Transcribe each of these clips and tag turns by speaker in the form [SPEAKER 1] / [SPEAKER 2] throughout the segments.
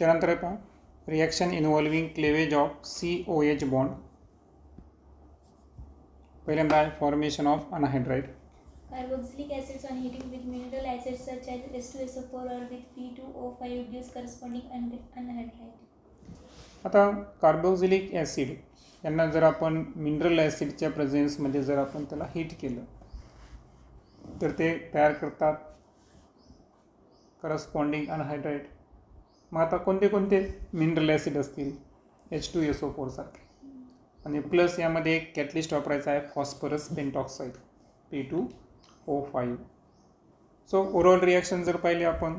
[SPEAKER 1] त्यानंतर आहे पहा reaction involving cleavage of COH bond. पहिल्यांदा आहे formation of anhydride.
[SPEAKER 2] Carboxylic acids on heating with mineral acids such as H2SO4 or with P2O5 gives corresponding anhydride.
[SPEAKER 1] आता carboxylic acid यांना जर आपण मिनरल ॲसिडच्या प्रेझेन्समध्ये जर आपण त्याला हीट केलं तर ते तयार करतात करस्पॉन्डिंग अनहायड्राइड. मग आता कोणते कोणते मिनरल ॲसिड असतील? H2SO4 सारखे. आणि प्लस यामध्ये एक कॅटलिस्ट वापरायचा आहे phosphorus pentoxide P2O5. So overall reaction जर पाहिले आपण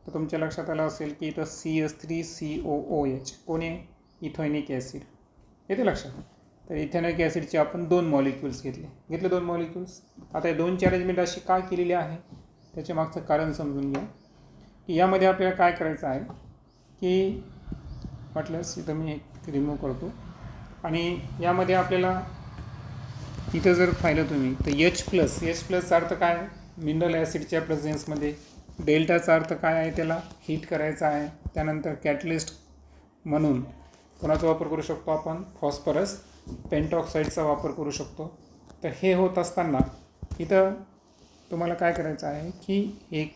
[SPEAKER 1] तर तुमच्या लक्षात आलं असेल की इथं CH3COOH कोणी इथेनॉइक ॲसिड येते लक्षात. तर इथेनॉइक ॲसिडचे आपण 2 मॉलिक्युल्स घेतले 2 मॉलिक्युल्स. आता या 2ची अरेंजमेंट अशी का केलेली आहे त्याच्या मागचं कारण समजून घ्या की यामध्ये आपल्याला काय करायचं आहे की म्हटलंच इथं मी रिमूव्ह करतो आणि यामध्ये आपल्याला इथं जर पाहिलं तुम्ही तर H प्लसचा अर्थ काय मिनरल ॲसिडच्या प्रेझेन्समध्ये. डेल्टाचा अर्थ काय आहे त्याला हीट करायचा आहे. त्यानंतर कॅटलिस्ट म्हणून कोणाचा वापर करू शकतो आपण फॉस्फरस पेंटॉक्साईडचा वापर करू शकतो. तर हे होत असताना इथं तुम्हाला काय करायचं आहे की एक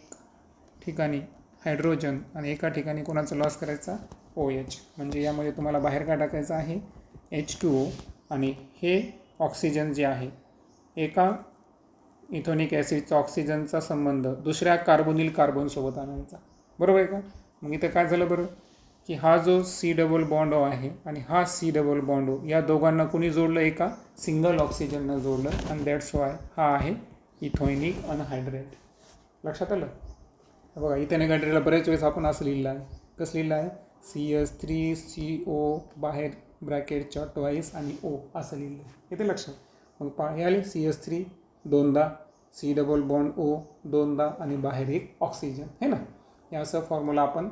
[SPEAKER 1] ठिकाणी हायड्रोजन आणि एका ठिकाणी कोणाचा लॉस करायचा OH. म्हणजे यामध्ये तुम्हाला बाहेर काय टाकायचं आहे H2O आणि हे ऑक्सिजन जे आहे एका इथेनॉइक ॲसिडचा ऑक्सिजनचा संबंध दुसऱ्या कार्बोनिल कार्बनसोबत आणायचा. बरोबर आहे का? मग इथं काय झालं बरं की हा जो C डबल बॉन्ड आहे आणि हा C डबल बॉन्ड या दोघांना कोणी जोडलं एका सिंगल ऑक्सिजननं जोडलं आणि दॅट्स वाय हा आहे इथेनॉइक अनहायड्राइड. लक्षात आलं? बघा इथेनॉइक अनहायड्राइडला बऱ्याच वेळेस आपण असं लिहिलं आहे. कसं लिहिलं आहे CH3CO बाहेर ब्रॅकेटच्या ट्वाईस आणि O असं लिहिलं आहे. येते लक्षात? मग हे आले CH3 दोनदा C डबल बॉन्ड O दोनदा आणि बाहेर एक ऑक्सिजन है ना. हे असं फॉर्म्युला आपण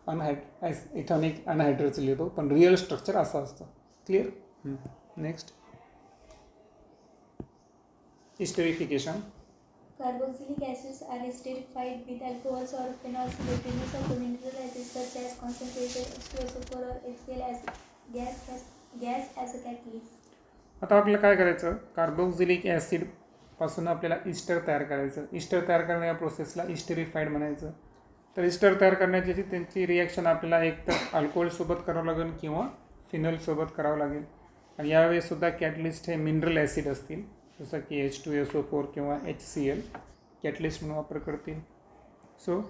[SPEAKER 1] इथेनॉइक अनहायड्राइडचं लिहितो पण रिअल स्ट्रक्चर असं असतं. Clear? Next esterification.
[SPEAKER 2] Carboxylic acids are esterified with alcohols or phenols with presence of the mineral acids such as concentrated H2SO4 or HCl as gas as a catalyst.
[SPEAKER 1] आता आपल्याला काय करायचं carboxylic acid पासून आपल्याला Easter तयार करायचं. Easter तयार करण्याच्या प्रोसेसला इस्टेरिफाईड म्हणायचं. तर इस्टर तयार करण्याची त्यांची रिॲक्शन आपल्याला एक तर अल्कोहोलसोबत करावं लागेल किंवा फिनलसोबत करावं लागेल. आणि यावेळेससुद्धा कॅटलिस्ट हे मिनरल ॲसिड असतील जसं की H2SO4 किंवा HCl कॅटलिस्ट म्हणून वापर करतील. सो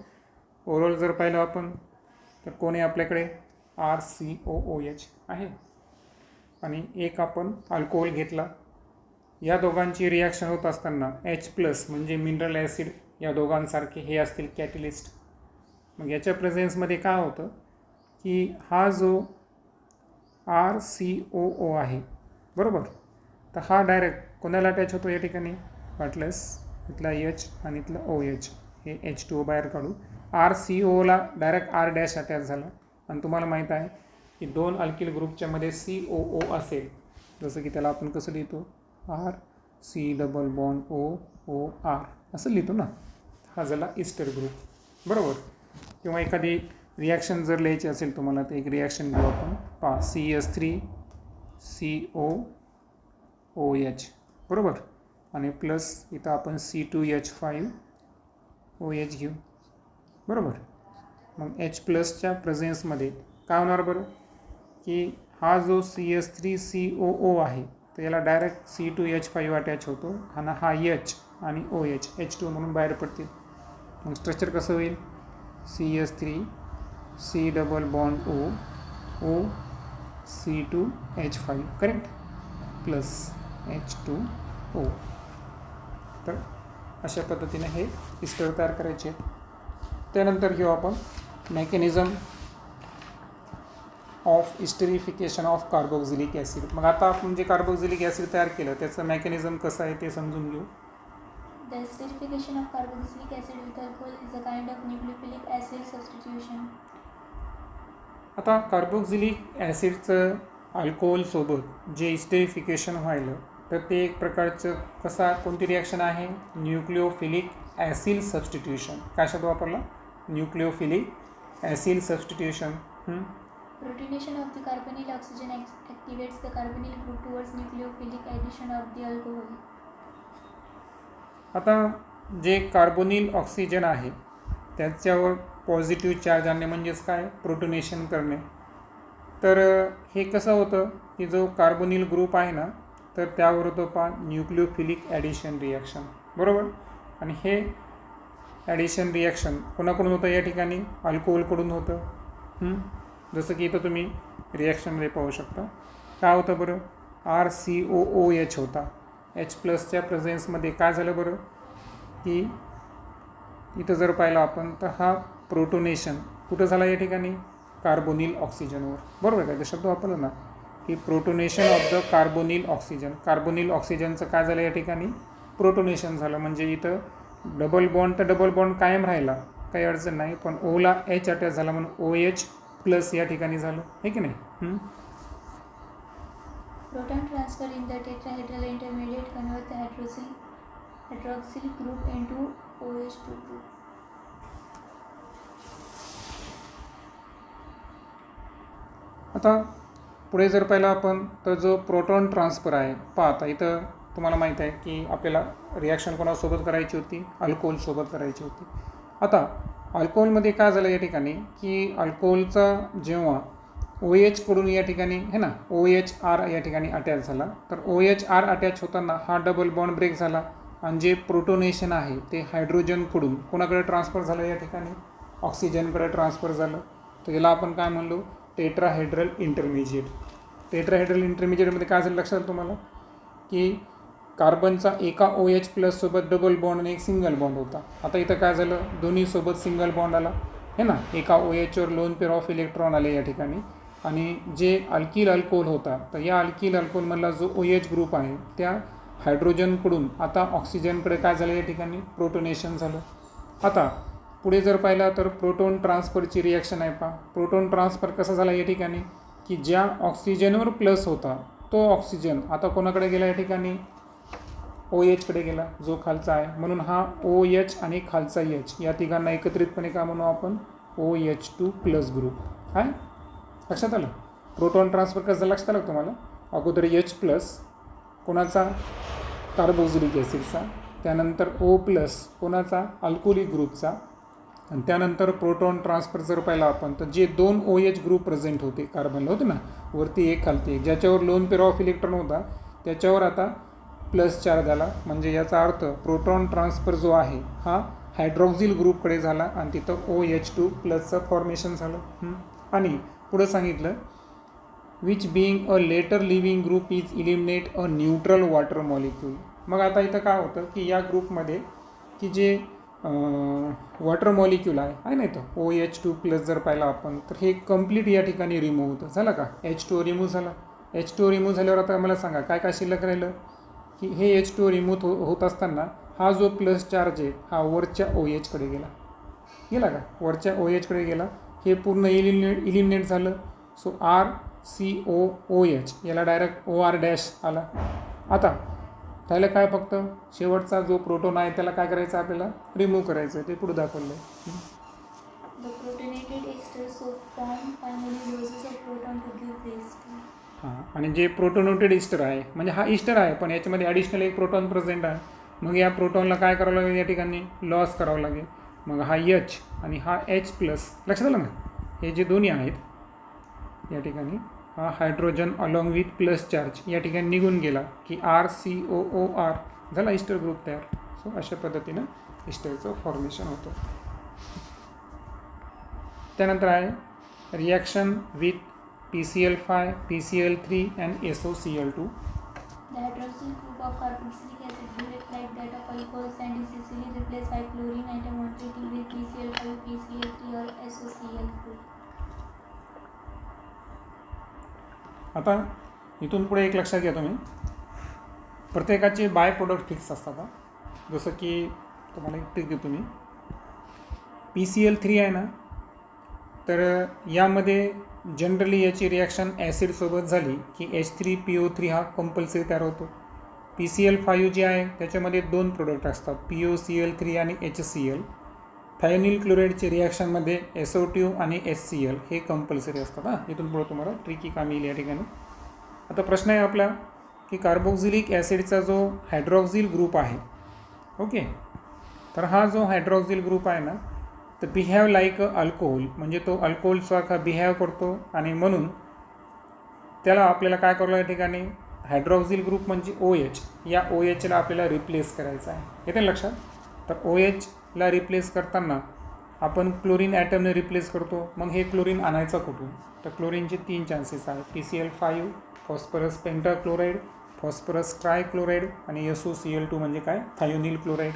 [SPEAKER 1] ओव्हरऑल जर पाहिलं आपण तर कोणी आपल्याकडे RCOOH आहे आणि एक आपण अल्कोहोल घेतला. या दोघांची रिॲक्शन होत असताना H प्लस म्हणजे मिनरल ॲसिड या दोघांसारखे हे असतील कॅटलिस्ट. मग याच्या प्रेझेन्समध्ये काय होतं की हा जो RCOO आहे बरोबर तर हा डायरेक्ट कोणाला अटॅच होतो या ठिकाणी वाटल्यास इथला H आणि इथला OH हे H2O बाहेर काढू. RCOला डायरेक्ट R डॅश अटॅच झाला आणि तुम्हाला माहीत आहे की 2 अल्किल ग्रुपच्या मध्ये COO असेल जसं की त्याला आपण कसं लिहितो RC डबल बॉन्ड OOR असं लिहितो ना. हा झाला इस्टर ग्रुप बरोबर. किंवा एखादी रिॲक्शन जर लिहायची असेल तुम्हाला तर एक रिॲक्शन घेऊ आपण पहा CH3COOH बरोबर आणि प्लस इथं आपण C2H5OH घेऊ बरोबर. मग H प्लसच्या प्रेझेन्समध्ये काय होणार बरं की हा जो CH3COO आहे तर याला डायरेक्ट C2H5 अटॅच होतो आणि हा H आणि OH H2 म्हणून बाहेर पडतील. मग स्ट्रक्चर कसं होईल CH3C double bond O C2H5 correct plus H2O. तर अशा पद्धतीने हे इस्टर तयार करायचे. त्यानंतर घेऊ आपण mechanism of esterification of carboxylic acid. मग आता आपण जे कार्बोक्सिलिक ॲसिड तयार केलं त्याचं मेकॅनिझम कसं आहे ते समजून घेऊ.
[SPEAKER 2] The esterification of carboxylic acid with alcohol is a kind of nucleophilic acid substitution.
[SPEAKER 1] आता कार्बोक्सिलिक ॲसिडचं अल्कोहोलसोबत जे इस्टेरिफिकेशन व्हायलं तर ते एक प्रकारचं कोणती रिॲक्शन आहे न्यूक्लिओफिलिक ॲसिड सबस्टिट्यूशन. काय शब्द वापरला nucleophilic acid substitution.
[SPEAKER 2] Protonation of the carbonyl oxygen activates the carbonyl group towards nucleophilic addition of the alcohol.
[SPEAKER 1] आता जे कार्बोनिल ऑक्सिजन आहे त्याच्यावर पॉझिटिव्ह चार्ज आणणे म्हणजेच काय, प्रोटोनेशन करणे. तर हे कसं होतं की जो कार्बोनिल ग्रुप आहे ना तर त्यावर होतो न्यूक्लिओफिलिक ॲडिशन रिॲक्शन, बरोबर. आणि हे ॲडिशन रिॲक्शन कोणाकडून होतं या ठिकाणी, अल्कोहोलकडून होतं. जसं की इथं तुम्ही रिॲक्शनमध्ये पाहू शकता. काय होतं बरं, RCOOH होता. H+च्या प्रेझेन्समध्ये काय झालं बरं की इथं जर पाहिलं आपण तर हा प्रोटोनेशन कुठं झाला या ठिकाणी, कार्बोनिल ऑक्सिजनवर, बरोबर आहे का. शब्द वापरला ना की protonation of the carbonyl oxygen. Carbonyl ऑक्सिजनचं काय झालं या ठिकाणी, प्रोटोनेशन झालं. म्हणजे इथं डबल बॉन्ड तर डबल बॉन्ड कायम राहिला, काही अडचण नाही, पण ओला H अटॅच झाला म्हणून OH+ या ठिकाणी झालं, हे की नाही.
[SPEAKER 2] Proton transfer in the tetrahedral intermediate converts the hydroxyl group into OH2 group.
[SPEAKER 1] आता पुढे जर पाहिलं आपण तर जो प्रोटॉन ट्रान्सफर आहे, आता इथं तुम्हाला माहीत आहे की आपल्याला रिॲक्शन कोणासोबत करायची होती, अल्कोहोलसोबत करायची होती. आता अल्कोहोलमध्ये काय झालं या ठिकाणी की अल्कोहोलचा जेव्हा OH कडून या ठिकाणी है ना OHR या ठिकाणी अटॅच झाला, तर OHR अटॅच होताना हा डबल बॉन्ड ब्रेक झाला आणि जे प्रोटोनेशन आहे ते हायड्रोजनकडून कोणाकडे ट्रान्सफर झालं या ठिकाणी, ऑक्सिजनकडे ट्रान्सफर झालं. तर याला आपण काय म्हणलो, टेट्राहेड्रल इंटरमिजिएट. टेट्राहेड्रल इंटरमिजिएटमध्ये काय झालं लक्षात तुम्हाला की कार्बनचा एका OH+ सोबत डबल बॉन्ड आणि एक सिंगल बॉन्ड होता. आता इथं काय झालं, दोन्हीसोबत सिंगल बॉन्ड आला है ना, एका OHवर लोन पेअर ऑफ इलेक्ट्रॉन आले या ठिकाणी. आणि जे अल्किल अल्कोहोल होता तर या अल्किल अल्कोहोलमधला जो OH ग्रुप आहे त्या हायड्रोजनकडून आता ऑक्सिजनकडे काय झालं या ठिकाणी, प्रोटोनेशन झालं. आता पुढे जर पाहिलं तर प्रोटॉन ट्रान्सफरची रिॲक्शन आहे पहा. प्रोटॉन ट्रान्सफर कसा झाला या ठिकाणी की ज्या ऑक्सिजनवर प्लस होता तो ऑक्सिजन आता कोणाकडे गेला या ठिकाणी, OH कडे गेला जो खालचा आहे. म्हणून हा OH आणि खालचा H या तिघांना एकत्रितपणे काय म्हणू आपण, OH2+ ग्रुप. काय लक्षात आलं, प्रोटॉन ट्रान्सफर कसं लक्षात आलं तुम्हाला, अगोदर H+ कोणाचा, कार्बोक्सिलिक ॲसिडचा, त्यानंतर O+ कोणाचा, अल्कोहोलिक ग्रुपचा, आणि त्यानंतर प्रोटॉन ट्रान्सफर जर पाहिला आपण तर जे 2 OH ग्रुप प्रेझेंट होते कार्बनला होते ना, वरती एक खालती एक, ज्याच्यावर लोन पेअर ऑफ इलेक्ट्रॉन होता त्याच्यावर आता प्लस चार्ज झाला. म्हणजे याचा अर्थ प्रोटॉन ट्रान्सफर जो आहे हा हायड्रॉक्सिल ग्रुपकडे झाला आणि तिथं OH2+चं फॉर्मेशन झालं. आणि पुढं सांगितलं which being a letter living group is eliminate a neutral water molecule. मग आता इथं काय होतं की या ग्रुपमध्ये की जे वॉटर मॉलिक्यूल आहे ना इथं OH2+ जर पाहिलं आपण तर हे कम्प्लीट या ठिकाणी रिमूव्ह होतं. झालं का, H2O रिमूव्ह झाला. H2O रिमूव्ह झाल्यावर आता मला सांगा काय काय शिल्लक राहिलं की हे H2O रिमूव्ह होत असताना हा जो प्लस चार्ज आहे हा वरच्या OH कडे गेला का, वरच्या OH कडे गेला. हे पूर्ण इलिमिनेट झालं. सो RCOOH याला डायरेक्ट OR- आला. आता त्याला काय फक्त शेवटचा जो प्रोटॉन आहे त्याला काय करायचं आपल्याला, रिमूव्ह करायचं. ते पुढे दाखवलं आहे.
[SPEAKER 2] The protonated esters so form finally doses of proton to give rise to.
[SPEAKER 1] हां, आणि जे प्रोटोनेटेड इस्टर आहे म्हणजे हा इस्टर आहे पण याच्यामध्ये ॲडिशनल एक प्रोटॉन प्रेझेंट आहे. मग या प्रोटॉनला काय करावं लागेल या ठिकाणी, लॉस करावं लागेल. मग हा H आणि हा H+, लक्षात आलं ना, हे जे दोन्ही आहेत या ठिकाणी हा hydrogen along with plus charge या ठिकाणी निघून गेला की RCOOR झाला इस्टर ग्रुप तयार. सो अशा पद्धतीनं इस्टरचं फॉर्मेशन होतं. त्यानंतर आहे reaction with PCl5, PCl3 and SOCl2.
[SPEAKER 2] The hydroxyl group of carboxylic acid behaves like that of alcohols and is easily replaced by chlorine atom on treating with PCl5, PCl3 or SOCl2.
[SPEAKER 1] आता इथून पुढे एक लक्षात घ्या तुम्ही, प्रत्येकाचे by product fix असतात. जसं की तुम्हाला एक ट्रिक देतो मी, PCl3 आहे ना तर यामध्ये जनरली याची रिॲक्शन ॲसिडसोबत झाली की H3PO3 हा कंपल्सरी तयार होतो. PCl5 जे आहे त्याच्यामध्ये 2 प्रोडक्ट असतात, POCl3 आणि HCl. थायोनिल क्लोराईडचे रिॲक्शनमध्ये SO2 आणि HCl हे कंपल्सरी असतात. इथून पुढे तुम्हाला ट्रिकी कामी येईल या ठिकाणी. आता प्रश्न आहे आपला की कार्बोक्सिलिक ॲसिडचा जो हायड्रॉक्झिल ग्रुप आहे, ओके, तर हा जो हायड्रॉक्झिल ग्रुप आहे ना, तर बिहेव लाईक अ अल्कोहोल, म्हणजे तो अल्कोहोलसारखा बिहेव करतो आणि म्हणून त्याला आपल्याला काय करावं या ठिकाणी, हायड्रॉक्झिल ग्रुप म्हणजे OH, या OHला आपल्याला रिप्लेस करायचं आहे. येते लक्षात. तर OHला रिप्लेस करताना आपण क्लोरीन ॲटमने रिप्लेस करतो. मग हे क्लोरीन आणायचं कुठून, तर क्लोरीनचे 3 चान्सेस आहेत, PCl5, फॉस्फरस पेंटाक्लोराईड, फॉस्फरस ट्रायक्लोराईड आणि SOCl2 म्हणजे काय, thionyl chloride.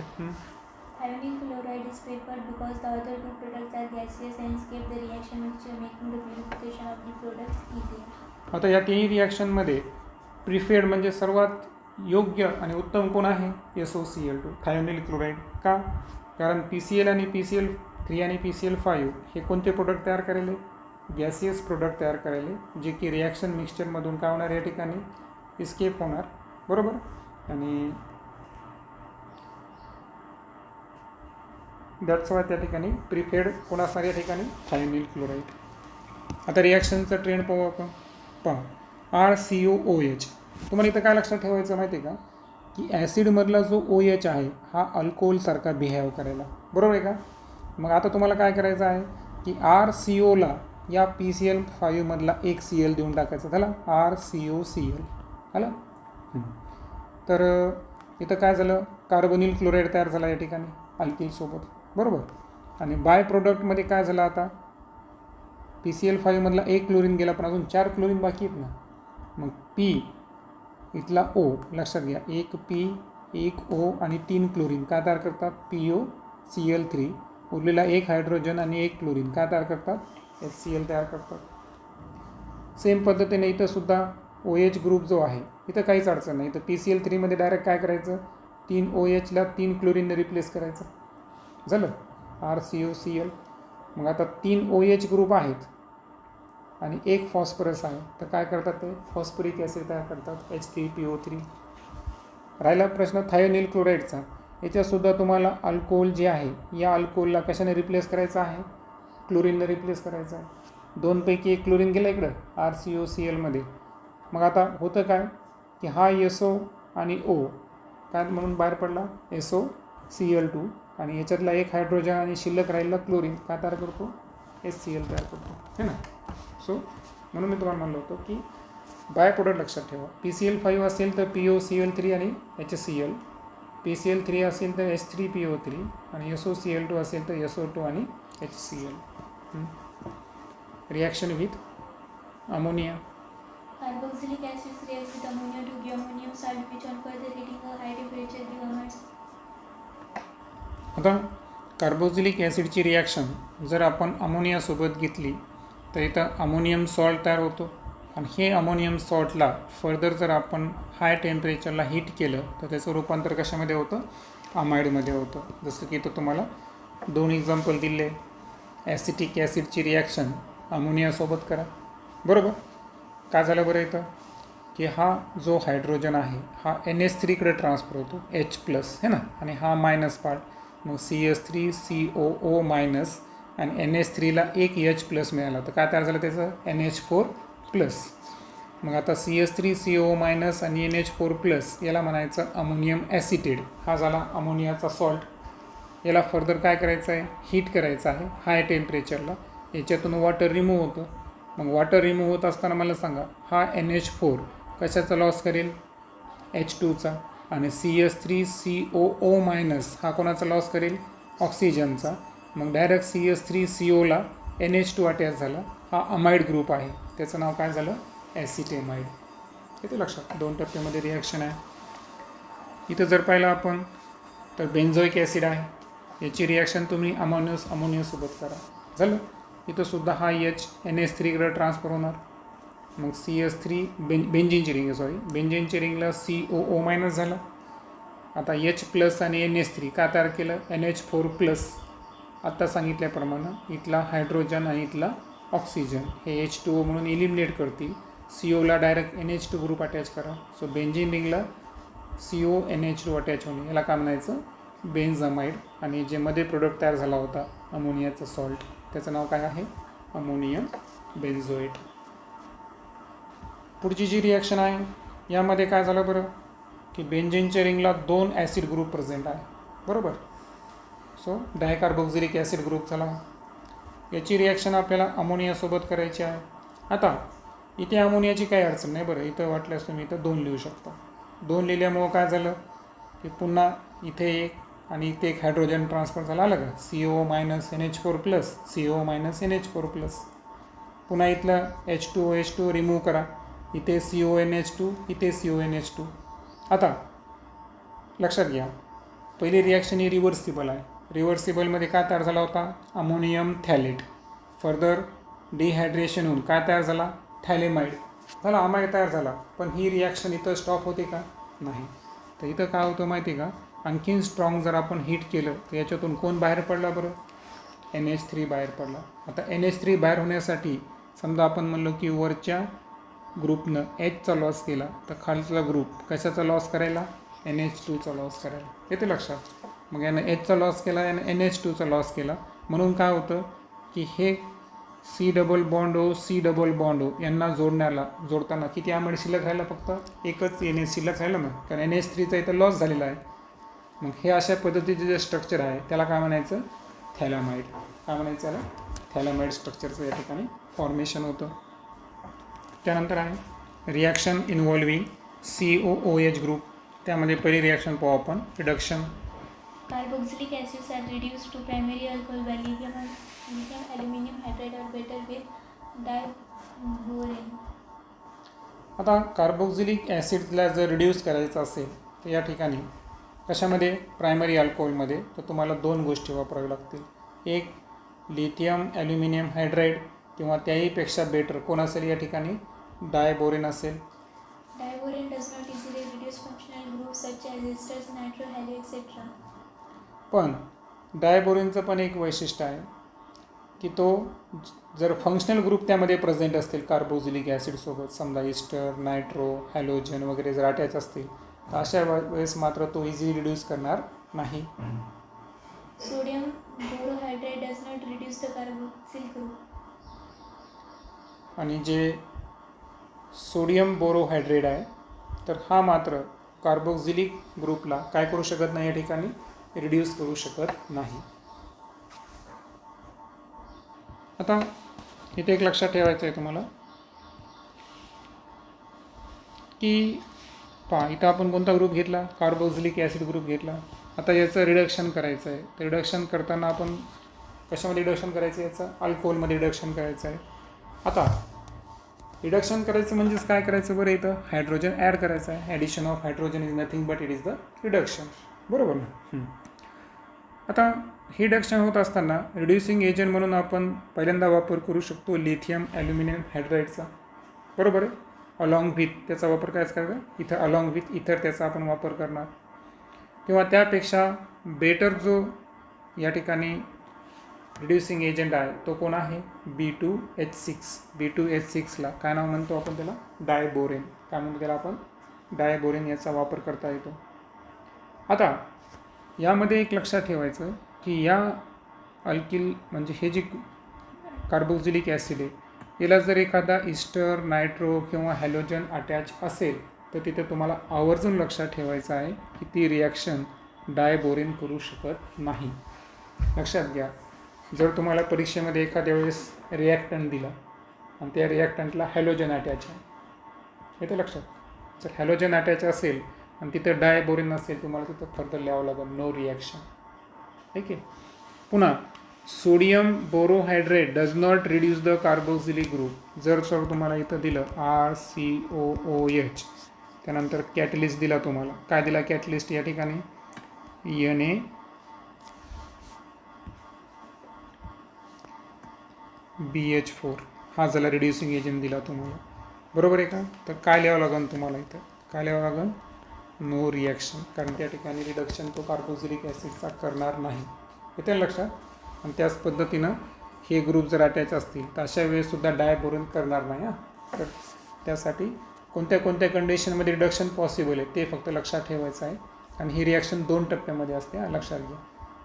[SPEAKER 2] Thionyl chloride is preferred because the other two products are gaseous and escape the reaction mixture, making the purification of the products easier.
[SPEAKER 1] आता या तिन्ही रिॲक्शनमध्ये प्रिफेर्ड म्हणजे सर्वात योग्य आणि उत्तम कोण आहे, SOCl2, थायोनिल क्लोराईड. का, कारण PCl आणि PCl3 आणि PCl5 हे कोणते प्रोडक्ट तयार करायले, गॅसियस प्रोडक्ट तयार करायले, जे की रिॲक्शन मिक्सचरमधून काय होणार या ठिकाणी, इस्केप होणार, बरोबर. आणि दॅट्स वाय त्या ठिकाणी प्रिफेर्ड कोण असणार या ठिकाणी, थायोनिल क्लोराईड. आता रिॲक्शनचा ट्रेंड पाहू आपण. पहा, RCOOH. तुम्हाला इथं काय लक्षात ठेवायचं माहिती आहे का, की ॲसिडमधला जो OH आहे हा अल्कोहोलसारखा बिहेव करायला, बरोबर आहे का. मग आता तुम्हाला काय करायचं आहे की RCOला या PCl5मधला एक Cl देऊन टाकायचं, झाला RCOCl, आलं. तर इथं काय झालं, कार्बोनिल क्लोराईड तयार झाला या ठिकाणी अल्किलसोबत, बरोबर. आणि बाय प्रोडक्टमध्ये काय झालं, आता PCl5मधला एक क्लोरीन गेला, पण अजून 4 क्लोरीन बाकी आहेत ना. मग P इथला O, लक्षात घ्या, एक P, एक O आणि 3 क्लोरीन काय तयार करतात, POCl3. उरलेला एक हायड्रोजन आणि एक क्लोरीन काय तयार करतात, HCl तयार करतात. सेम पद्धतीने इथं सुद्धा OH ग्रुप जो आहे, इथं काहीच अडचण नाही. तर PCl3मध्ये डायरेक्ट काय करायचं, 3 OHला 3 क्लोरीनने रिप्लेस करायचं, झालं RCOCl. मग आता 3 OH ग्रुप आहेत आणि एक फॉस्फरस आहे, तर काय करतात ते, फॉस्फरिक ॲसिड तयार करतात, H3PO3. राहिला प्रश्न थायोनिल क्लोराईडचा. याच्यासुद्धा तुम्हाला अल्कोहोल जे आहे, या अल्कोहोलला कशाने रिप्लेस करायचं आहे, क्लोरीनने रिप्लेस करायचं आहे. 2पैकी एक क्लोरीन गेला इकडं RCOClमध्ये. मग आता होतं काय की हा SO आणि O काय म्हणून बाहेर पडला, SOCl2, आणि याच्यातला एक हायड्रोजन आणि शिल्लक राहिलेला क्लोरीन काय तयार करतो, HCl तयार करतो, है ना. सो म्हणून मी तुम्हाला म्हणलो होतो की बाय प्रोडक्ट लक्षात ठेवा. PCl5 असेल तर POCl3 आणि HCl, PCl3 असेल तर H3PO3 आणि SOCl2 असेल तर SO2 आणि HCl. Reaction with ammonia.
[SPEAKER 2] Carboxylic acids react with ammonia to give ammonium salt, which on further heating or high temperature becomes.
[SPEAKER 1] आता कार्बोक्सिलिक ॲसिडची रिॲक्शन जर आपण अमोनियासोबत घेतली तर इथं अमोनियम सॉल्ट तयार होतो, आणि हे अमोनियम सॉल्टला फर्दर जर आपण हाय टेम्परेचरला हीट केलं तर त्याचं रूपांतर कशामध्ये होतं, अमाइडमध्ये होतं. जसं की इथं तुम्हाला 2 एक्झाम्पल दिले. ॲसिटिक ॲसिडची रिॲक्शन अमोनियासोबत करा, बरोबर. काय झालं बरं इथं की हा जो हायड्रोजन आहे हा NH3कडे ट्रान्सफर होतो, H+ है ना, आणि हा मायनस पार्ट, मग CH3COO मायनस आणि NH3ला एक H+ मिळाला, तर काय तयार झालं त्याचं, NH4+. मग आता CH3COO मायनस आणि NH4+ याला म्हणायचं अमोनियम ॲसिटेट. हा झाला अमोनियाचा सॉल्ट. याला फर्दर काय करायचं आहे, हीट करायचं आहे हाय टेम्परेचरला. याच्यातून वॉटर रिमूव्ह होतं. मग वॉटर रिमूव्ह होत असताना मला सांगा, हा NH4 कशाचा लॉस करेल, H2चा, आणि CH3COO मायनस हा कोणाचा लॉस करेल, ऑक्सिजनचा. मग डायरेक्ट CH3COला NH2 अटॅच झाला. हा अमाइड ग्रुप आहे, त्याचं नाव काय झालं, ॲसिटेमाइड. येते लक्षात. 2 टप्प्यामध्ये रिॲक्शन आहे. इथं जर पाहिलं आपण तर बेन्झोइक ॲसिड आहे, याची रिॲक्शन तुम्ही अमोनियासोबत करा, झालं. इथं सुद्धा हा H NH3कडे ट्रान्सफर होणार. मग CH3 बेंझिनची रिंगला COO मायनस झाला. आता H+ आणि NH3 का तयार केलं, NH4+. आत्ता सांगितल्याप्रमाणे इथला हायड्रोजन आणि इथला ऑक्सिजन हे H2O म्हणून इलिमिनेट करतील. COला डायरेक्ट NH2 ग्रुप अटॅच करा. सो बेंझिन रिंगला CONH2 अटॅच होणे, याला काय म्हणायचं, बेन्झामाइड आणि जे मध्ये प्रोडक्ट तयार झाला होता अमोनियाचं सॉल्ट, त्याचं नाव काय आहे? Ammonium benzoate. पुढची जी रिॲक्शन आहे यामध्ये काय झालं बरं की बेंझिनच्या रिंगला 2 ॲसिड ग्रुप प्रेझेंट आहे, बरोबर. सो डायकार्बोक्झिलिक ॲसिड ग्रुप झाला. याची रिॲक्शन आपल्याला अमोनियासोबत करायची आहे. आता इथे अमोनियाची काही अडचण नाही बरं, इथं वाटल्यास तुम्ही इथं 2 लिहू शकता. 2 लिहिल्यामुळं काय झालं की पुन्हा इथे एक आणि इथे एक हायड्रोजन ट्रान्सफर झाला, आलं का? CO-NH4+, CO-NH4+. पुन्हा इथलं H2OH2 रिमूव्ह करा, इथे CONH2, इथे CONH2. आता लक्षात घ्या, पहिली रिॲक्शन ही रिव्हर्सिबल आहे. रिव्हर्सिबलमध्ये काय तयार झाला होता? अमोनियम थॅलेट. फर्दर डिहायड्रेशन होऊन काय तयार झाला? थॅलेमाइड झाला, अमाइड तयार झाला. पण ही रिॲक्शन इथं स्टॉप होते का? नाही. तर इथं काय होतं माहिती आहे का? आणखीन स्ट्रॉंग जर आपण हीट केलं तर याच्यातून कोण बाहेर पडला बरं? NH3 बाहेर पडला. आता NH3 बाहेर होण्यासाठी समजा आपण म्हणलो की वरच्या ग्रुपनं Hचा लॉस केला, तर खालचा ग्रुप कशाचा लॉस करायला? NH2चा लॉस करायला. येते लक्षात? मग यानं Hचा लॉस केला, यानं NH2चा लॉस केला. म्हणून काय होतं की हे C डबल बॉन्ड O यांना जोडताना किती अमाइड शिल्लक राहिला? फक्त एकच NH शिल्लक राहिलं ना, कारण NH3चा इथं लॉस झालेला आहे. मग हे अशा पद्धतीचे जे स्ट्रक्चर आहे त्याला काय म्हणायचं? थॅलामाइड. काय म्हणायचं याला? थॅलामाइड स्ट्रक्चरचं या ठिकाणी फॉर्मेशन होतं. त्यानंतर आहे रिॲक्शन इन्व्हॉल्विंग COOH ग्रुप. त्यामध्ये पहिली रिॲक्शन पाहू आपण, reduction.
[SPEAKER 2] Carboxylic acids are reduced to primary alcohol by lithium aluminum hydride or better with diborane.
[SPEAKER 1] आता कार्बोक्झिलिक ॲसिडला जर रिड्यूस करायचं असेल तर या ठिकाणी कशामध्ये? प्रायमरी अल्कोहोलमध्ये. तर तुम्हाला 2 गोष्टी वापराव्या लागतील. एक लिथियम ॲल्युमिनियम हायड्राईड किंवा त्याहीपेक्षा बेटर कोण असेल या ठिकाणी? डायबोरेन असेल.
[SPEAKER 2] Diborane does not easily reduce functional groups such as esters, nitro, halo, etc.
[SPEAKER 1] पण डायबोरेनचं पण एक वैशिष्ट्य आहे की तो जर फंक्शनल ग्रुप त्यामध्ये प्रेझेंट असतील कार्बोक्झिलिक ॲसिडसोबत, समजा इस्टर, नायट्रो, हॅलोजन वगैरे जर अटॅच असतील, तर अशा वेळेस मात्र तो इझिली रिड्यूस करणार नाही.
[SPEAKER 2] Sodium borohydride does not reduce the carboxyl group.
[SPEAKER 1] आणि जे सोडियम बोरोहायड्रेट आहे तर हा मात्र कार्बोक्झिलिक ग्रुपला काय करू शकत नाही, या ठिकाणी रिड्यूस करू शकत नाही. आता इथे एक लक्षात ठेवायचं आहे तुम्हाला की पहा, इथं आपण कोणता ग्रुप घेतला? कार्बोक्झिलिक ॲसिड ग्रुप घेतला. आता याचं रिडक्शन करायचं आहे. तर रिडक्शन करताना आपण कशामध्ये रिडक्शन करायचं आहे? याचं अल्कोहोलमध्ये रिडक्शन करायचं आहे. आता रिडक्शन करायचं म्हणजेच काय करायचं बरं? इथं हायड्रोजन ॲड करायचं आहे. Addition of hydrogen is nothing but it is the reduction, बरोबर ना? आता हे रिडक्शन होत असताना रिड्युसिंग एजंट म्हणून आपण पहिल्यांदा वापर करू शकतो लिथियम ॲल्युमिनियम हायड्राईडचा, बरोबर आहे. अलॉंग विथ त्याचा वापर काय करायचा? इथं अलॉंग विथ इथर त्याचा आपण वापर करणार. किंवा त्यापेक्षा बेटर जो या ठिकाणी रिड्युसिंग एजंट आहे तो कोण आहे? B2H6. B2H6ला काय नाव म्हणतो आपण? त्याला डायबोरेन. काय म्हणतो त्याला आपण? डायबोरेन याचा वापर करता येतो. आता यामध्ये एक लक्षात ठेवायचं की या अल्किल म्हणजे हे जे कार्बोक्झिलिक ॲसिड आहे याला जर एखादा इस्टर, नायट्रो किंवा हॅलोजन अटॅच असेल तर तिथे तुम्हाला आवर्जून लक्षात ठेवायचं आहे की ती रिॲक्शन डायबोरेन करू शकत नाही. लक्षात घ्या, जर तुम्हाला परीक्षेमध्ये एखाद्या वेळेस रिॲक्टंट दिला आणि त्या रिॲक्टंटला हॅलोजन अटॅच आहे, येतं लक्षात? जर हॅलोजन अटॅच असेल आणि तिथं डायबोरेन असेल, तुम्हाला तिथं फर्दर लिहावं लागेल नो रिॲक्शन. ठीक आहे. पुन्हा sodium borohydride does not reduce the carboxylic group. जर तुम्हाला इथं दिलं RCOOH, त्यानंतर कॅटलिस्ट दिला तुम्हाला. काय दिला कॅटलिस्ट या ठिकाणी? NaBH4 हा झाला रिड्युसिंग एजंट दिला तुम्हाला, बरोबर आहे का? तर काय लिहावं लागेल तुम्हाला इथं? काय लिहावं लागेल? नो रिॲक्शन, कारण त्या ठिकाणी रिडक्शन तो कार्बोक्झिलिक ॲसिडचा करणार नाही. येते लक्षात? आणि त्याच पद्धतीनं हे ग्रुप जर अटॅच असतील तर अशा वेळेससुद्धा डायबोरेन करणार नाही. तर त्यासाठी कोणत्या कोणत्या कंडिशनमध्ये रिडक्शन पॉसिबल आहे ते फक्त लक्षात ठेवायचं आहे. आणि ही रिॲक्शन 2 टप्प्यामध्ये असते, लक्षात घ्या.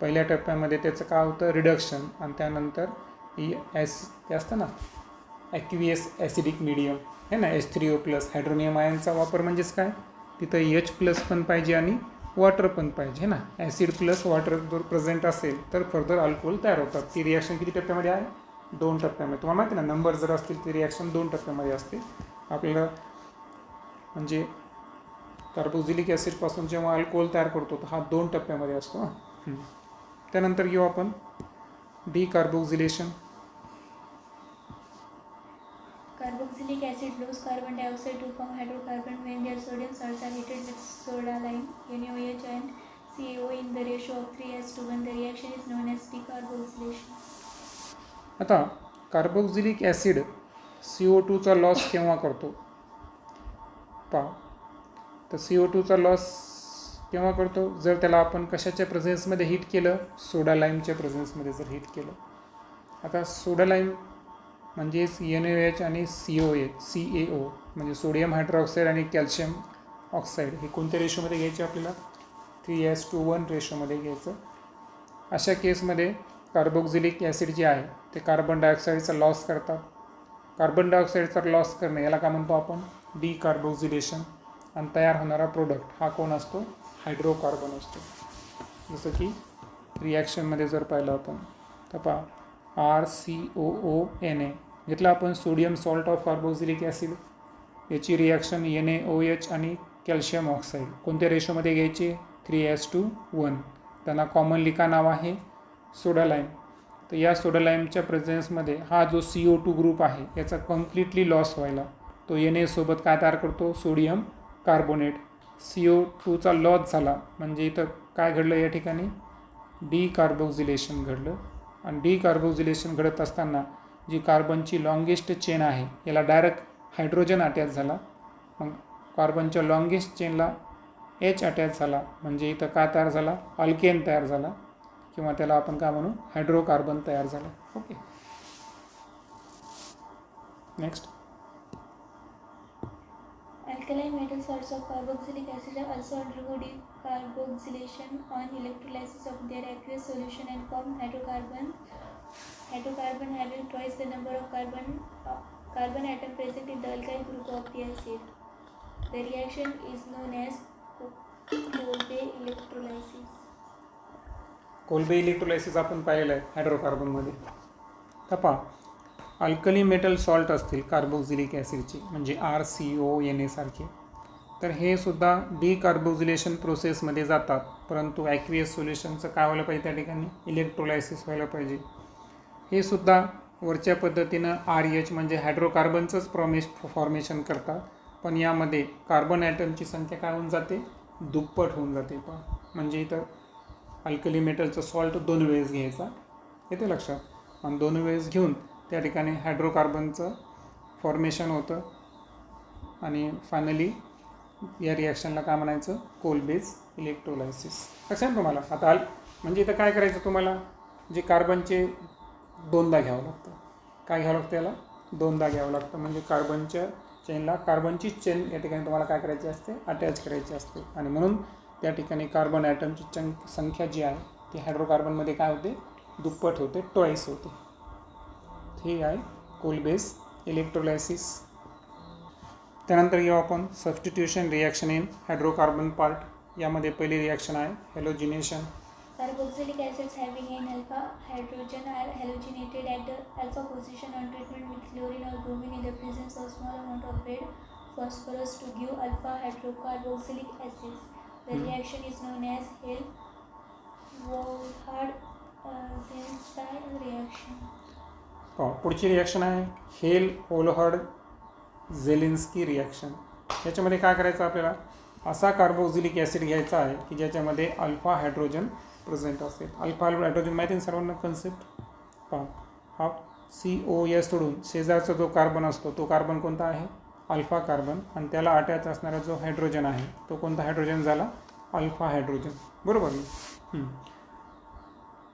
[SPEAKER 1] पहिल्या टप्प्यामध्ये त्याचं काय होतं, रिडक्शन, आणि त्यानंतर ही ते असतं ना ॲक्वियस ॲसिडिक मिडियम है ना, H3O+. हायड्रोनियम आयनचा वापर म्हणजेच काय, तिथं H+ पण पाहिजे आणि वॉटर पण पाहिजे है ना. ॲसिड प्लस वॉटर जर प्रेझेंट असेल तर फर्दर अल्कोहोल तयार होतात. ती रिॲक्शन किती टप्प्यामध्ये आहे, 2 टप्प्यामध्ये. तुम्हाला माहिती ना, नंबर जर असतील ती रिॲक्शन 2 टप्प्यामध्ये असते. आपल्याला म्हणजे कार्बोक्सिलिक ॲसिडपासून जेव्हा अल्कोहोल तयार करतो तर हा 2 टप्प्यामध्ये असतो. त्यानंतर घेऊ आपण decarboxylation.
[SPEAKER 2] Carboxylic acid lose carbon dioxide to form hydrocarbon when their sodium salts are heated with soda lime, NaOH and CaO in the ratio of 3:1. The reaction is known as decarboxylation.
[SPEAKER 1] आता carboxylic acid CO2चा loss केव्हा करतो पहा. तर CO2चा loss केव्हा करतो, जर त्याला आपण कशाच्या प्रेझेन्समध्ये हीट केलं, सोडा लाईमच्या प्रेझेन्समध्ये जर हीट केलं. आता सोडा लाईम म्हणजेच NaOH आणि CaO म्हणजे सोडियम हायड्रॉक्साईड आणि कॅल्शियम ऑक्साईड हे कोणत्या रेशोमध्ये घ्यायचे आपल्याला, 3:1 रेशोमध्ये घ्यायचं. अशा केसमध्ये कार्बोक्सिलिक ॲसिड जे आहे ते कार्बन डायऑक्साईडचा लॉस करतात. कार्बन डायऑक्साईडचा लॉस करणे याला काय म्हणतो आपण, डिकार्बोक्सिलेशन. आणि तयार होणारा प्रोडक्ट हा कोण असतो, हायड्रोकार्बन असतो. जसं की रिॲक्शनमध्ये जर पाहिलं आपण तर पहा, RCOONA घेतलं आपण, sodium salt of carboxylic acid. याची रिॲक्शन NaOH आणि कॅल्शियम ऑक्साईड कोणत्या रेशोमध्ये घ्यायचे, 3:1. त्यांना कॉमनली का नाव आहे, सोडा लाईम. तर या सोडा लाईमच्या प्रेझेन्समध्ये हा जो CO2 ग्रुप आहे याचा कम्प्लिटली लॉस व्हायला तो Na सोबत काय तयार करतो, सोडियम कार्बोनेट. CO2चा लॉस झाला म्हणजे इथं काय घडलं, या ठिकाणी डिकार्बोक्सिलेशन घडलं. आणि डिकार्बोक्सिलेशन घडत असताना जी कार्बनची लॉंगेस्ट चेन आहे याला डायरेक्ट हायड्रोजन अटॅच झाला. मग कार्बनच्या लॉंगेस्ट चेनला H अटॅच झाला म्हणजे इथं काय तयार झाला, अल्केन तयार झाला, किंवा त्याला आपण काय म्हणू, हायड्रोकार्बन तयार झाला. Okay, next.
[SPEAKER 2] Alkaline metal salts of carboxylic acid also undergo decarboxylation on electrolysis of their aqueous solution and form hydrocarbon. Hydrocarbon having twice the number of carbon atom present in the alkyl group of the acid. The reaction is known as Kolbe electrolysis.
[SPEAKER 1] Kolbe electrolysis आपण पाहिलेलं आहे हायड्रोकार्बनमध्ये. तर पहा, alkali metal salt असतील carboxylic ॲसिडचे म्हणजे RCONA सारखे, तर हे सुद्धा डिकार्बोक्सिलेशन प्रोसेसमध्ये जातात. परंतु ॲक्वियस सोल्युशनचं काय व्हायला पाहिजे, त्या ठिकाणी इलेक्ट्रोलायसिस व्हायला पाहिजे. हे सुद्धा वरच्या पद्धतीनं RH म्हणजे हायड्रोकार्बनचंच फॉर्मेशन करतात, पण यामध्ये कार्बन ॲटमची संख्या काय होऊन जाते, दुप्पट होऊन जाते. पहा, म्हणजे इथं अल्कली मेटलचं सॉल्ट 2 वेळेस घ्यायचा, येते लक्षात, आणि 2 वेळेस घेऊन त्या ठिकाणी हायड्रोकार्बनचं फॉर्मेशन होतं. आणि फायनली या रिॲक्शनला काय म्हणायचं, कोल्बेज इलेक्ट्रोलायसिस. लक्षात तुम्हाला. आता म्हणजे इथं काय करायचं तुम्हाला, जे कार्बनचे 2दा घ्यावं लागतं. काय घ्यावं लागतं, याला 2दा घ्यावं लागतं. म्हणजे कार्बनच्या चेनला कार्बनची चेन या ठिकाणी तुम्हाला काय करायची असते, अटॅच करायची असते. आणि म्हणून त्या ठिकाणी कार्बन ॲटमची संख्या जी आहे ती हायड्रोकार्बनमध्ये काय होते, दुप्पट होते, ट्वाईस होते. हे आहे कोल्बेज इलेक्ट्रोलायसिस. त्यानंतर घेऊ आपण substitution reaction in hydrocarbon part. यामध्ये पहिली रिॲक्शन आहे हॅलोजिनेशन.
[SPEAKER 2] Carboxylic acids having an alpha hydrogen are halogenated at the alpha position on treatment with chlorine or bromine in the presence of small amount of red phosphorus to give alpha hydrocarboxylic acids. The reaction is known as Hehl-Wohlhard-Zelensky reaction.
[SPEAKER 1] पुढची reaction आहे हेल-वोल्हर्ड-झेलेन्स्की reaction. याच्यामध्ये काय करायचं आपल्याला, असा carboxylic acid घ्यायचा आहे की ज्याच्यामध्ये अल्फा हायड्रोजन प्रेझेंट असेल. अल्फा हायड्रोजन माहिती आहे सर्वांना कन्सेप्ट. पहा, हा COS सोडून शेजारचा जो कार्बन असतो तो कार्बन कोणता आहे, अल्फा कार्बन, आणि त्याला अटॅच असणारा जो हायड्रोजन आहे तो कोणता हायड्रोजन झाला, अल्फा हायड्रोजन. बरोबर ना.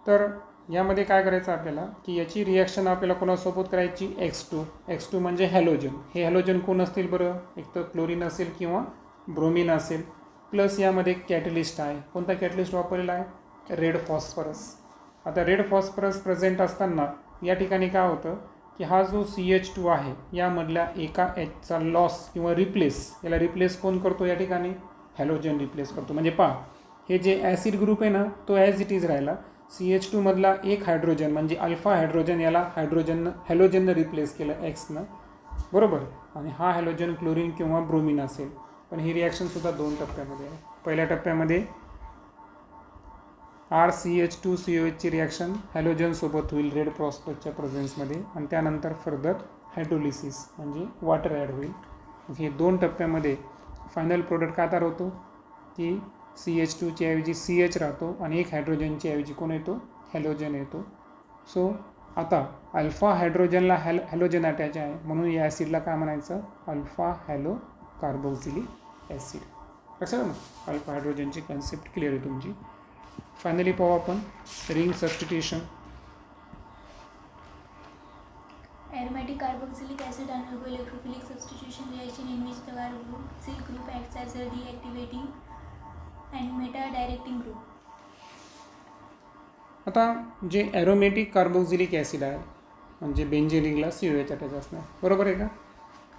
[SPEAKER 1] तर यामध्ये काय करायचं आपल्याला की याची रिॲक्शन आपल्याला कोणासोबत करायची, X2 म्हणजे हॅलोजन. हे हॅलोजन कोण असतील बरं, एक तर क्लोरीन असेल किंवा ब्रोमीन असेल. प्लस यामध्ये कॅटलिस्ट आहे. कोणता कॅटलिस्ट वापरलेला आहे? Red phosphorus. आता रेड फॉस्फरस प्रेझेंट असताना या ठिकाणी काय होतं की हा जो CH2 आहे यामधल्या एका Hचा लॉस किंवा रिप्लेस, याला रिप्लेस कोण करतो या ठिकाणी? हॅलोजन रिप्लेस करतो. म्हणजे पहा, हे जे ॲसिड ग्रुप आहे ना तो ॲज इट इज राहिला. CH2 मधला एक हायड्रोजन म्हणजे अल्फा हायड्रोजन याला हॅलोजननं रिप्लेस केलं Xनं, बरोबर. आणि हा हॅलोजन क्लोरीन किंवा ब्रोमिन असेल. पण ही रिॲक्शनसुद्धा 2 टप्प्यामध्ये आहे. पहिल्या टप्प्यामध्ये RCH2COHची रिॲक्शन हॅलोजनसोबत होईल रेड फॉस्फरसच्या प्रेझेन्समध्ये, आणि त्यानंतर फर्दर हायड्रोलिसिस म्हणजे वॉटर ॲड होईल. हे 2 टप्प्यामध्ये फायनल प्रोडक्ट काय तयार होतो की CH2च्या ऐवजी CH राहतो आणि एक हायड्रोजनच्या ऐवजी कोण येतो? हॅलोजन येतो. सो आता अल्फा हायड्रोजनला हॅलोजन अटॅच आहे म्हणून या ॲसिडला काय म्हणायचं? Alpha hello carboxylic acid. लक्षात ना? अल्फा हायड्रोजनची कन्सेप्ट क्लिअर आहे तुमची. फायनली पाहू आपण ring substitution.
[SPEAKER 2] Aromatic carboxylic acid undergo electrophilic substitution reaction in which the carboxyl group acts as a deactivating and meta-directing group.
[SPEAKER 1] आता जे ॲरोमॅटिक कार्बोक्सिलिक ॲसिड आहे म्हणजे बेंझिन COH अटॅच असणार, बरोबर आहे का?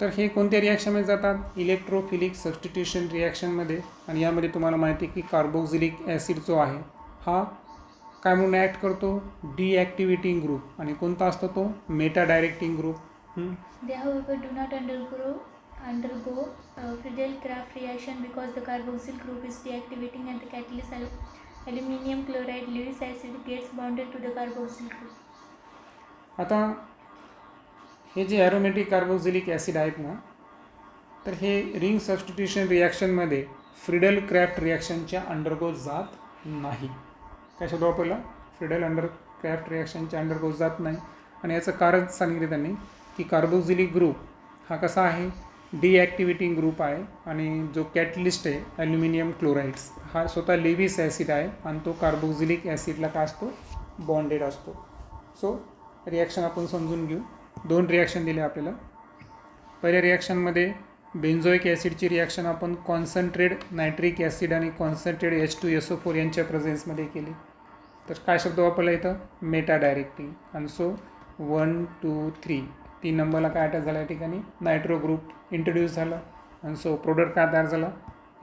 [SPEAKER 1] तर हे कोणत्या रिॲक्शनमध्ये जातात? इलेक्ट्रोफिलिक सबस्टिट्यूशन रिॲक्शनमध्ये. आणि यामध्ये तुम्हाला माहिती आहे की कार्बोक्सिलिक ॲसिड जो आहे हा काय म्हणून ॲक्ट करतो? डिॲक्टिवेटिंग ग्रुप. आणि कोणता असतो तो? Meta directing group.
[SPEAKER 2] They however do not undergo Friedel-Crafts reaction because the carboxyl group is deactivating and the catalyst aluminum chloride Lewis acid gets bonded to the carboxyl group.
[SPEAKER 1] आता हे जे aromatic carboxylic acid आहेत ना तर हे ring substitution रिॲक्शनमध्ये फ्रिडेल craft रिॲक्शनच्या undergo जात नाही. काय शब्द वापरला? फ्रिडेल क्राफ्ट रिॲक्शनच्या अंडरगो जात नाही. आणि याचं कारण सांगितलं त्यांनी की कार्बोक्सिलिक ग्रुप हा कसा आहे? डिॲक्टिवेटिंग ग्रुप आहे. आणि जो कॅटलिस्ट आहे ॲल्युमिनियम क्लोराइड्स हा स्वतः लेविस ॲसिड आहे आणि तो कार्बोक्सिलिक ॲसिडला काय असतो? बॉन्डेड असतो. सो रिॲक्शन आपण समजून घेऊ. 2 रिॲक्शन दिले आपल्याला. पहिल्या रिॲक्शनमध्ये बेन्झोइक ॲसिडची रिॲक्शन आपण कॉन्सन्ट्रेट नायट्रिक ॲसिड आणि कॉन्सन्ट्रेट H2SO4 यांच्या प्रेझेन्समध्ये केली. तर काय शब्द वापरला इथं? Meta directing. आणि सो 1, 2, 3 नंबरला काय अटॅच झाला या ठिकाणी? नायट्रो ग्रुप इंट्रोड्यूस झाला. आणि सो प्रोडक्ट काय तयार झाला?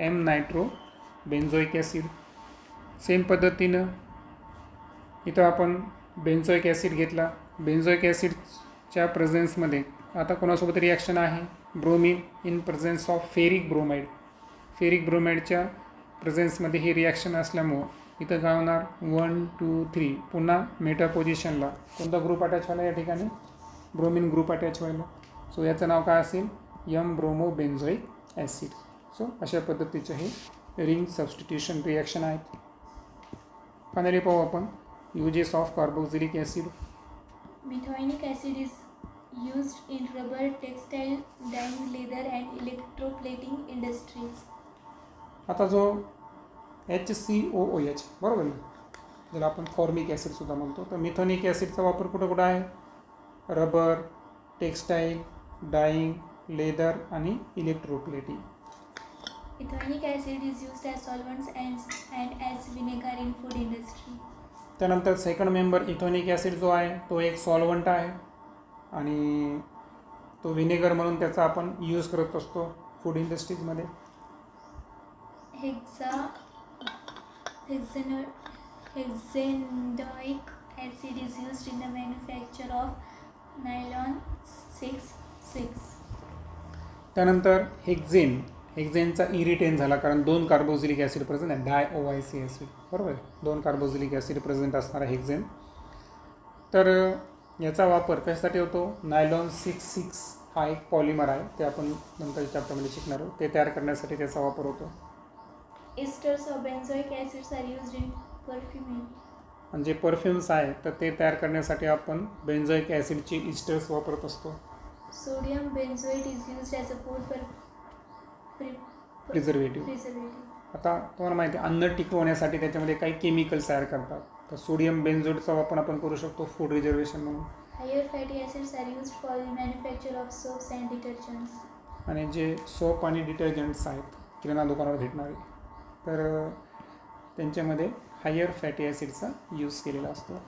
[SPEAKER 1] M nitro benzoic acid. Same पद्धतीनं इथं आपण बेन्झोइक ॲसिड घेतला. बेन्झोइक ॲसिडच्या प्रेझेन्समध्ये आता कोणासोबत रिॲक्शन आहे? Bromine in presence of ferric bromide. Ferric ब्रोमाइडच्या प्रेझेन्समध्ये ही रिॲक्शन असल्यामुळं इथं काय होणार? 1, 2, 3 पुन्हा मेटा पोझिशनला कोणता ग्रुप अटॅच व्हायला या ठिकाणी? ब्रोमिन ग्रुप अटॅच व्हायला. सो याचं नाव काय असेल? M bromo benzoic acid. So अशा पद्धतीचे हे रिंग सबस्टिट्यूशन रिॲक्शन आहेत. फायनली पाहू आपण uses of carboxylic acid.
[SPEAKER 2] Methanoic acid is used in rubber, textile, dyeing, leather and electroplating industries.
[SPEAKER 1] आता जो HCOOH बरोबर ना, ज्याला आपण फॉर्मिक ॲसिडसुद्धा म्हणतो, तर मिथेनिक ॲसिडचा वापर कुठं कुठं आहे? रबर, टेक्स्टाईल, डाईंग, लेदर आणि electroplating.
[SPEAKER 2] Ethanoic acid is used as solvents and as vinegar in food industry.
[SPEAKER 1] त्यानंतर सेकंड मेंबर इथेनिक ॲसिड जो आहे तो एक सॉल्वंट आहे आणि तो व्हिनेगर म्हणून त्याचा आपण यूज करत असतो food इंडस्ट्रीजमध्ये.
[SPEAKER 2] Hexanoic acid is used in the manufacture of nylon 6,6.
[SPEAKER 1] त्यानंतर हेक्झेनचा इरिटेन झाला कारण 2 कार्बोक्सिलिक ॲसिड प्रेझेंट आहे. डायओआयसी ॲसिड बरोबर आहे. 2 कार्बोक्सिलिक ॲसिड प्रेझेंट असणारा हेक्झेन. तर याचा वापर कशासाठी होतो? नायलॉन 6,6 हा एक पॉलिमर आहे, ते आपण नंतर चॅप्टरमध्ये शिकणार आहोत. ते तयार करण्यासाठी त्याचा वापर होतो.
[SPEAKER 2] Esters of benzoic acids are used in perfumery.
[SPEAKER 1] आणि जे परफ्युम्स आहे तर ते तयार करण्यासाठी आपण बेन्झोइक ॲसिडची इस्टर्स वापरत असतो.
[SPEAKER 2] Sodium benzoate is used as a food
[SPEAKER 1] preservative. आता तुम्हाला माहिती आहे अन्न टिकवण्यासाठी त्याच्यामध्ये काही केमिकल्स तयार करतात. तर सोडियम बेन्झोएटचा वापर आपण करू शकतो फूड रिझर्वेशन म्हणून.
[SPEAKER 2] Higher fatty acids are used for the manufacture of soaps and detergents.
[SPEAKER 1] आणि जे सोप आणि डिटर्जंट्स आहेत किराणा दुकानावर भेटणारे तर त्यांच्यामध्ये हायर फॅटी ॲसिडचा यूज केलेला असतो.